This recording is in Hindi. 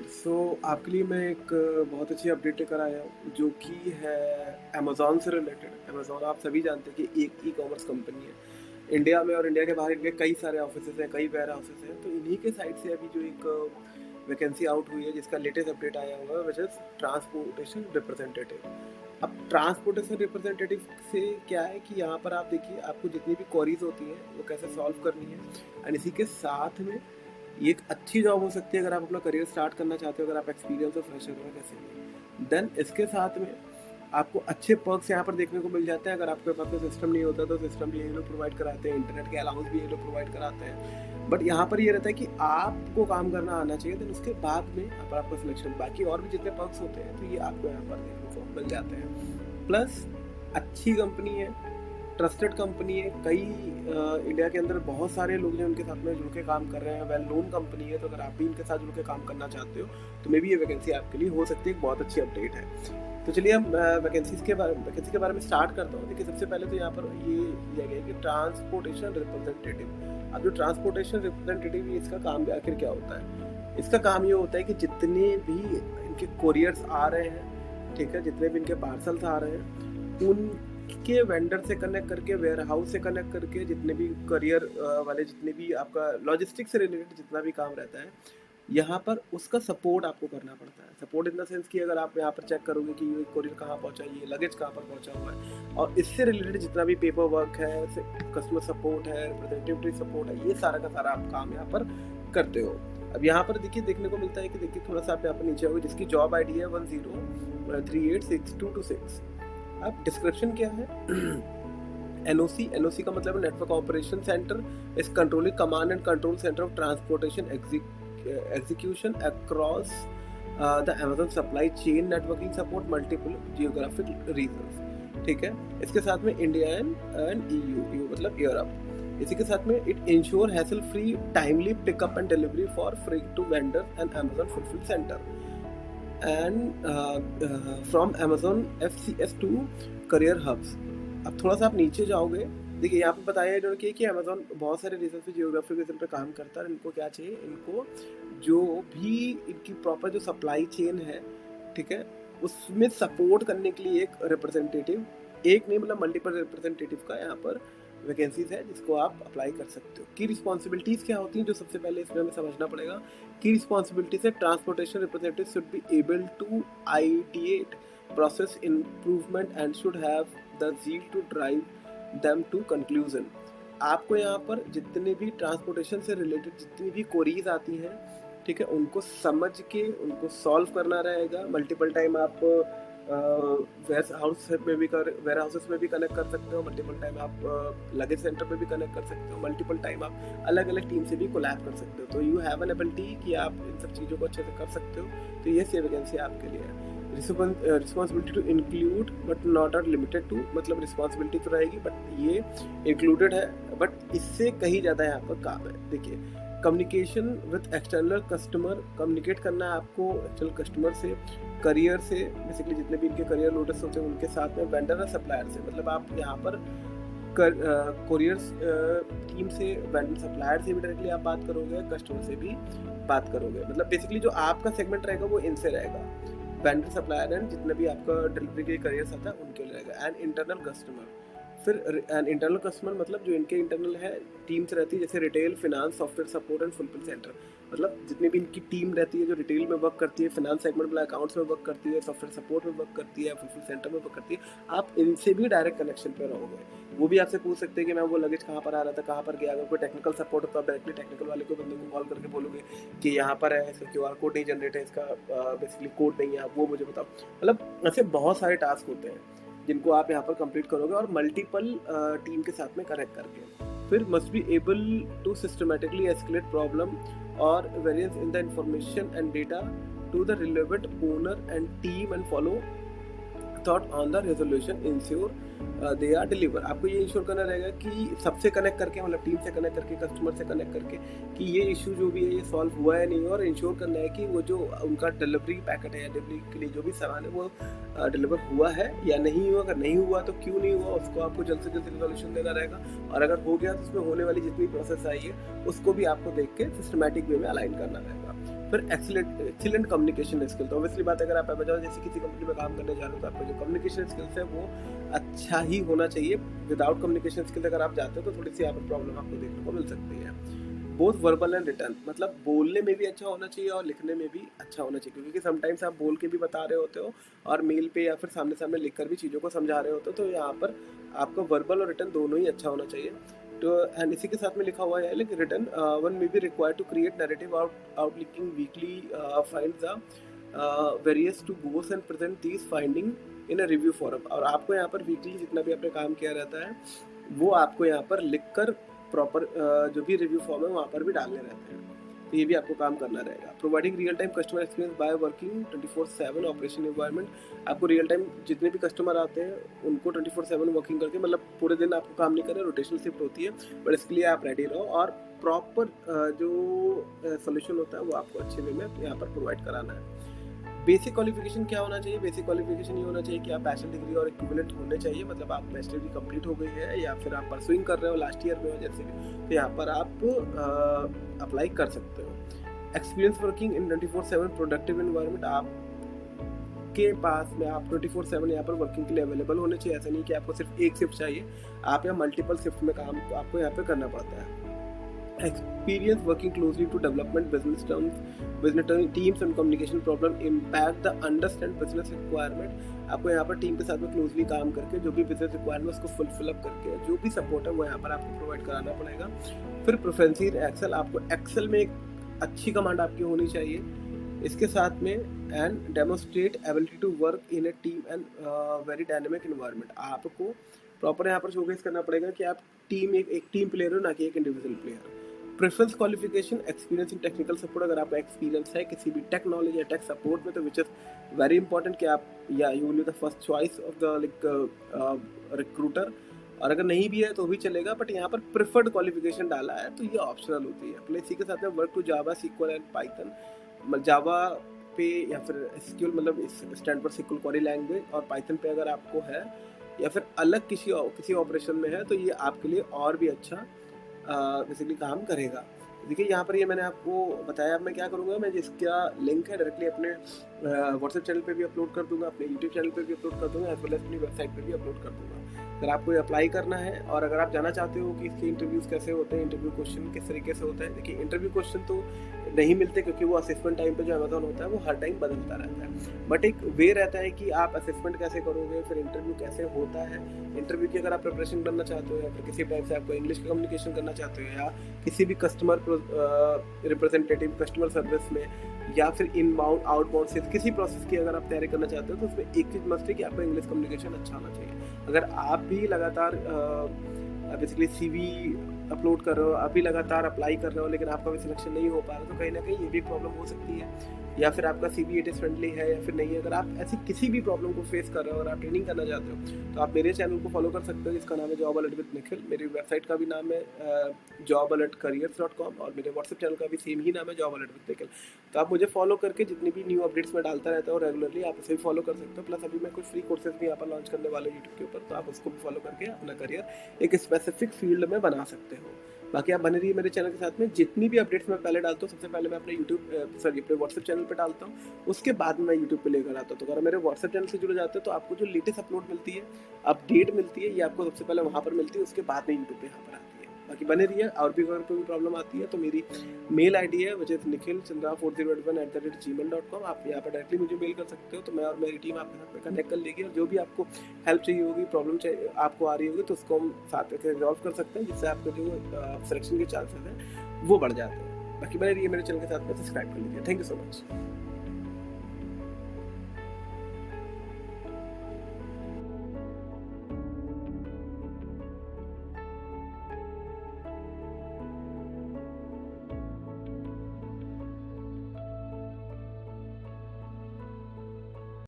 आपके लिए मैं एक बहुत अच्छी अपडेट लेकर आया हूँ जो कि है अमेज़न से रिलेटेड। अमेज़न आप सभी जानते हैं कि एक ई-कॉमर्स कंपनी है। इंडिया में और इंडिया के बाहर इनके कई सारे ऑफ़िसेज़ हैं, कई वेयर हाउसेज़ हैं। तो इन्हीं के साइड से अभी जो एक वैकेंसी आउट हुई है जिसका लेटेस्ट अपडेट आया हुआ है व्हिच इज़ ट्रांसपोर्टेशन रिप्रेजेंटेटिव। अब ट्रांसपोर्टेशन रिप्रेजेंटेटिव से क्या है कि यहाँ पर आप देखिए आपको जितनी भी क्वेरीज़ होती हैं वो कैसे सॉल्व करनी है एंड इसी के साथ में ये एक अच्छी जॉब हो सकती है अगर आप अपना करियर स्टार्ट करना चाहते हो, अगर आप एक्सपीरियंस और फ्रेशर हो कैसे भी। देन इसके साथ में आपको अच्छे पर्क्स यहाँ पर देखने को मिल जाते हैं। अगर आपके पास कोई सिस्टम नहीं होता तो सिस्टम भी ये लोग प्रोवाइड कराते हैं, इंटरनेट के अलाउंस भी ये लोग प्रोवाइड कराते हैं। बट यहाँ पर ये रहता है कि आपको काम करना आना चाहिए, देन उसके बाद में आपका सिलेक्शन। बाकी और भी जितने पर्क्स होते हैं तो ये आपको यहाँ पर देखने को मिल जाते हैं। प्लस अच्छी कंपनी है, ट्रस्टेड कंपनी है। कई इंडिया के अंदर बहुत सारे लोग जो उनके साथ में जुड़ के काम कर रहे हैं, वेल नोन कंपनी है। तो अगर आप भी इनके साथ जुड़ के काम करना चाहते हो तो मे बी ये वैकेंसी आपके लिए हो सकती है एक बहुत अच्छी अपडेट है। तो चलिए हम वैकेंसी के बारे में स्टार्ट करता हूँ। देखिए सबसे पहले तो यहाँ पर ये दिया गया है कि ट्रांसपोर्टेशन रिप्रेजेंटेटिव। अब जो ट्रांसपोर्टेशन रिप्रेजेंटेटिव इसका काम भी आखिर क्या होता है? इसका काम ये होता है कि जितने भी इनके कोरियर्स आ रहे हैं, ठीक है, जितने भी इनके पार्सल्स आ रहे हैं उनके वेंडर से कनेक्ट करके, वेयर हाउस से कनेक्ट करके, जितने भी करियर वाले, जितने भी आपका लॉजिस्टिक्स से रिलेटेड जितना भी काम रहता है यहाँ पर उसका सपोर्ट आपको करना पड़ता है। सपोर्ट इन द सेंस कि अगर आप यहाँ पर चेक करोगे कि ये कोरियर कहाँ पहुँचा, ये लगेज कहाँ पर पहुँचा हुआ है, और इससे रिलेटेड जितना भी पेपर वर्क है, कस्टमर सपोर्ट है, रिप्रेजेंटेटिव सपोर्ट है, ये सारा का सारा आप काम यहाँ पर करते हो। अब यहाँ पर देखिए देखने को मिलता है कि देखिए थोड़ा सा आप यहाँ पर नीचे आओगे जिसकी जॉब आईडी है 10386226। अब डिस्क्रिप्शन क्या है? एनओसी का मतलब है network operation centre is controlling command and control centre of transportation execution across the Amazon supply chain networking support multiple geographic regions। ठीक है, इसके साथ में इंडिया एंड EU मतलब यूरोप। इसी के साथ में it ensure hassle free timely pickup and delivery for free to vendor and Amazon fulfill center and from Amazon FCS to carrier hubs. अब थोड़ा सा आप नीचे जाओगे, देखिए यहाँ पे बताया इन्होंने कि अमेज़न बहुत सारे रीजन से जियोग्राफिक रीजन पे काम करता है। इनको क्या चाहिए, इनको जो भी इनकी प्रॉपर जो सप्लाई चेन है, ठीक है, उसमें सपोर्ट करने के लिए एक रिप्रेजेंटेटिव, एक नहीं मतलब मल्टीपल रिप्रेजेंटेटिव का यहाँ पर वैकेंसीज है जिसको आप अप्लाई कर सकते हो। की रिस्पॉन्सिबिलिटीज़ क्या होती हैं जो सबसे पहले इसमें हमें समझना पड़ेगा। की रिस्पॉन्सिबिलिटीज है transportation representative should be able to ideate process improvement and should have the zeal to drive them to conclusion। आपको यहाँ पर जितने भी ट्रांसपोर्टेशन से रिलेटेड जितनी भी क्वेरीज आती हैं, ठीक है, उनको समझ के उनको सॉल्व करना रहेगा। मल्टीपल टाइम आप वेयर हाउसेस में भी कनेक्ट कर सकते हो, मल्टीपल टाइम आप लगेज सेंटर में भी कनेक्ट कर सकते हो, मल्टीपल टाइम आप अलग अलग टीम से भी कोलैब कर सकते हो। तो यू हैव एन एबिलिटी कि आप इन सब चीज़ों को अच्छे से कर सकते हो। तो ये सेम वैकेंसी आपके लिए है। Responsibility to include but not are limited to, मतलब रिस्पॉन्सिबिलिटी तो रहेगी बट ये इंक्लूडेड है, बट इससे कहीं ज़्यादा यहाँ पर काम है। देखिए communication with external customer, communicate करना है आपको एक्सटर्नल कस्टमर से, करियर से, बेसिकली जितने भी इनके करियर लोडर्स होते हैं उनके साथ में, वेंडर और सप्लायर से, मतलब आप यहाँ पर कोरियर्स टीम से, वेंडर सप्लायर से भी डायरेक्टली आप बात करोगे, कस्टमर से भी बात करोगे। मतलब बेसिकली जो आपका सेगमेंट रहेगा वो इनसे रहेगा, वेंडर सप्लायर एंड जितने भी आपका डिलीवरी के करियर्स आता है उनके लिए रहेगा। एंड इंटरनल कस्टमर, फिर एंड इंटरनल कस्टमर मतलब जो इनके इंटरनल है टीम्स रहती है, जैसे retail, finance, software support and fulfil centre. मतलब जितनी भी इनकी टीम रहती है जो रिटेल में वर्क करती है, फिनांस सेगमेंट में अकाउंट्स में वर्क करती है, सॉफ्टवेयर सपोर्ट में वर्क करती है, फुलफिल सेंटर में वर्क करती है, आप इनसे भी डायरेक्ट कनेक्शन पे रहोगे। वो भी आपसे पूछ सकते हैं कि मैम वो लगेज कहाँ पर आ रहा था, कहाँ पर गया। अगर कोई टेक्निकल सपोर्ट हो तो आप डायरेक्टली टेक्निकल वाले को, बंदे को कॉल करके बोलोगे कि यहाँ पर है, इसका QR कोड नहीं जनरेट है, इसका बेसिकली कोड नहीं है, आप वो मुझे बताओ। मतलब ऐसे बहुत सारे टास्क होते हैं जिनको आप यहाँ पर कंप्लीट करोगे और मल्टीपल टीम के साथ में कनेक्ट करके। फिर must be able to systematically escalate problem और variance in the information and data to the relevant owner and team and follow thought on the resolution, ensure they are deliver. आपको ये इंश्योर करना रहेगा कि सबसे कनेक्ट करके, मतलब टीम से कनेक्ट करके, कस्टमर से कनेक्ट करके, कि ये इशू जो भी है ये सॉल्व हुआ है नहीं, और इंश्योर करना है कि वो जो उनका डिलीवरी पैकेट है या डिलीवरी के लिए जो भी सामान है वो डिलीवर हुआ है या नहीं हुआ। अगर नहीं हुआ तो क्यों नहीं हुआ, उसको आपको जल्द से जल्द रिजोल्यूशन देना रहेगा। और अगर हो गया तो उसमें होने वाली जितनी प्रोसेस आई है उसको भी आपको देख के सिस्टमैटिक वे में अलाइन करना रहेगा। फिर एक्सीलेंट कम्युनिकेशन स्किल। तो ऑब्वियसली बात है, अगर आप अमेज़न जैसी किसी कंपनी में काम करने जा रहे हो तो आपका जो कम्युनिकेशन स्किल्स है वो अच्छा ही होना चाहिए। विदाउट कम्युनिकेशन स्किल्स अगर आप जाते हो तो थोड़ी सी यहाँ पर प्रॉब्लम आपको देखने को मिल सकती है। बोथ वर्बल एंड रिटर्न, मतलब बोलने में भी अच्छा होना चाहिए और लिखने में भी अच्छा होना चाहिए, क्योंकि समटाइम्स आप बोल के भी बता रहे होते हो और मेल पे या फिर सामने सामने लिख कर भी चीज़ों को समझा रहे होते हो, तो यहाँ पर आपका वर्बल और रिटर्न दोनों ही अच्छा होना चाहिए। तो एंड इसी के साथ में लिखा हुआ है like return one may be required to create narrative outlinking weekly find the various to goes and present these finding in a review forum. और आपको यहाँ पर वीकली जितना भी आपने काम किया रहता है वो आपको यहाँ पर लिख कर प्रॉपर जो भी रिव्यू फॉर्म है वहाँ पर भी डालने रहते हैं, तो ये भी आपको काम करना रहेगा। Providing real time customer experience by working 24/7 operation environment. आपको रियल टाइम जितने भी कस्टमर आते हैं उनको 24/7 वर्किंग करके, मतलब पूरे दिन आपको काम नहीं करना, रोटेशनल शिफ्ट होती है, बट इसके लिए आप रेडी रहो और प्रॉपर जो सोल्यूशन होता है वो आपको अच्छे वे में यहाँ पर प्रोवाइड कराना है। बेसिक क्वालिफिकेशन क्या होना चाहिए? बेसिक क्वालिफिकेशन ये होना चाहिए कि आप बैचलर डिग्री और इक्विवेलेंट होने चाहिए, मतलब आप बैचलर डिग्री कंप्लीट हो गई है या फिर आप परसुइंग कर रहे हो, लास्ट ईयर में हो जैसे भी, तो यहाँ पर आप अप्लाई कर सकते हो। Experience working in 24/7 productive environment, आप के पास में आप 24/7 यहाँ पर वर्किंग के लिए अवेलेबल होने चाहिए। ऐसा नहीं कि आपको सिर्फ एक शिफ्ट चाहिए, आप यहाँ मल्टीपल शिफ्ट में काम आपको यहाँ पे करना पड़ता है। Experience working closely to development business teams and communication problem impact the understand business requirement। आपको यहाँ पर टीम के साथ में क्लोजली काम करके जो भी बिजनेस रिक्वायरमेंट उसको फुलफिल अप करके जो भी सपोर्ट है वो यहाँ पर आपको प्रोवाइड कराना पड़ेगा। फिर प्रोफेंसी इन एक्सेल, आपको एक्सेल में एक अच्छी कमांड आपकी होनी चाहिए। इसके साथ में and demonstrate ability to work in a team and very dynamic environment, आपको प्रॉपर यहाँ पर शोकेस करना पड़ेगा कि आप एक टीम प्लेयर हो, ना कि एक individual player. Preference qualification experience in technical support, अगर आपका एक्सपीरियंस है किसी भी टेक नॉलेज या टेक सपोर्ट में तो विच इज़ वेरी इंपॉर्टेंट कि आप या you will be the first choice of the recruiter, और अगर नहीं भी है तो भी चलेगा, बट यहाँ पर प्रेफर्ड क्वालिफिकेशन डाला है तो ये ऑप्शनल होती है। प्लस इसी के साथ में work to Java SQL and Python, Java पे या फिर SQL मतलब स्टैंड पर SQL क्वेरी लैंग्वेज, और पाइथन पे अगर आपको है या फिर अलग किसी ऑपरेशन में है तो ये आपके लिए और भी अच्छा बेसिकली काम करेगा। देखिए यहाँ पर ये मैंने आपको बताया, अब मैं क्या करूँगा, मैं जिसका लिंक है डायरेक्टली अपने व्हाट्सएप चैनल पे भी अपलोड कर दूंगा, अपने यूट्यूब चैनल पे भी अपलोड कर दूंगा, एज वेल एज अपनी वेबसाइट पे भी अपलोड कर दूंगा। अगर आपको ये अप्लाई करना है और अगर आप जानना चाहते हो कि इसके इंटरव्यूज़ कैसे होते हैं, इंटरव्यू क्वेश्चन किस तरीके से होता है, देखिए इंटरव्यू क्वेश्चन तो नहीं मिलते क्योंकि वो असेसमेंट टाइम पे जो अमेज़न होता है वो हर टाइम बदलता रहता है, बट एक वे रहता है कि आप असेसमेंट कैसे करोगे, फिर इंटरव्यू कैसे होता है। इंटरव्यू की अगर आप प्रिपरेशन करना चाहते हो या फिर किसी टाइप से आपको इंग्लिश का कम्युनिकेशन करना चाहते हो या किसी भी कस्टमर रिप्रेजेंटेटिव कस्टमर सर्विस में या फिर इनबाउंड आउटबाउंड से किसी प्रोसेस की अगर आप तैयारी करना चाहते हो तो उसमें एक चीज़ मस्ट है कि आपका इंग्लिश कम्युनिकेशन अच्छा होना चाहिए। अगर आप भी लगातार बेसिकली CV अपलोड कर रहे हो, अभी लगातार अप्लाई कर रहे हो लेकिन आपका भी सिलेक्शन नहीं हो पा रहा, तो कहीं ना कहीं ये भी प्रॉब्लम हो सकती है, या फिर आपका CV इट इज़ फ्रेंडली है या फिर नहीं है। अगर आप ऐसी किसी भी प्रॉब्लम को फेस कर रहे हो और आप ट्रेनिंग करना चाहते हो तो आप मेरे चैनल को फॉलो कर सकते हो जिसका नाम है जॉब अलर्ट विद निखिल। मेरी वेबसाइट का भी नाम है jobalertcareers.com और मेरे व्हाट्सएप चैनल का भी सेम ही नाम है जॉब अलर्ट विद निखिल। तो आप मुझे फॉलो करके जितनी भी न्यू अपडेट्स मैं डालता रहता हूँ रेगुलरली, आप उसे भी फॉलो कर सकते हो। प्लस अभी मैं कुछ फ्री कोर्सेज भी यहाँ पर लॉन्च करने वाला हूँ यूट्यूब के ऊपर, तो आप उसको भी फॉलो करके अपना करियर एक स्पेसिफिक फील्ड में बना सकते हो। बाकी आप बने रहिए मेरे चैनल के साथ में, जितनी भी अपडेट्स मैं पहले डालता हूँ सबसे पहले मैं अपने अपने व्हाट्सएप चैनल पे डालता हूँ, उसके बाद मैं यूट्यूब पे लेकर आता हूँ। तो अगर मेरे व्हाट्सएप चैनल से जुड़े जाते हो तो आपको जो लेटेस्ट अपलोड मिलती है, अपडेट मिलती है, ये आपको सबसे पहले वहाँ पर मिलती है, उसके बाद में यूट्यूब पे यहाँ पर आती है। बाकी बने रहिए, और भी अगर कोई प्रॉब्लम आती है तो मेरी मेल ID है विच इज़ nikhilchandra4081@gmail.com। आप यहाँ पर डायरेक्टली मुझे मेल कर सकते हो, तो मैं और मेरी टीम आपके साथ में कनेक्ट कर लेगी और जो भी आपको हेल्प चाहिए होगी, प्रॉब्लम चाहिए आपको आ रही होगी, तो उसको हम साथ में रिजॉल्व कर सकते हैं, जिससे आपके जो सिलेक्शन के चांसेस हैं वो बढ़ जाते हैं। बाकी बने रहिए मेरे चैनल के साथ में, सब्सक्राइब कर लीजिए। Thank you so much.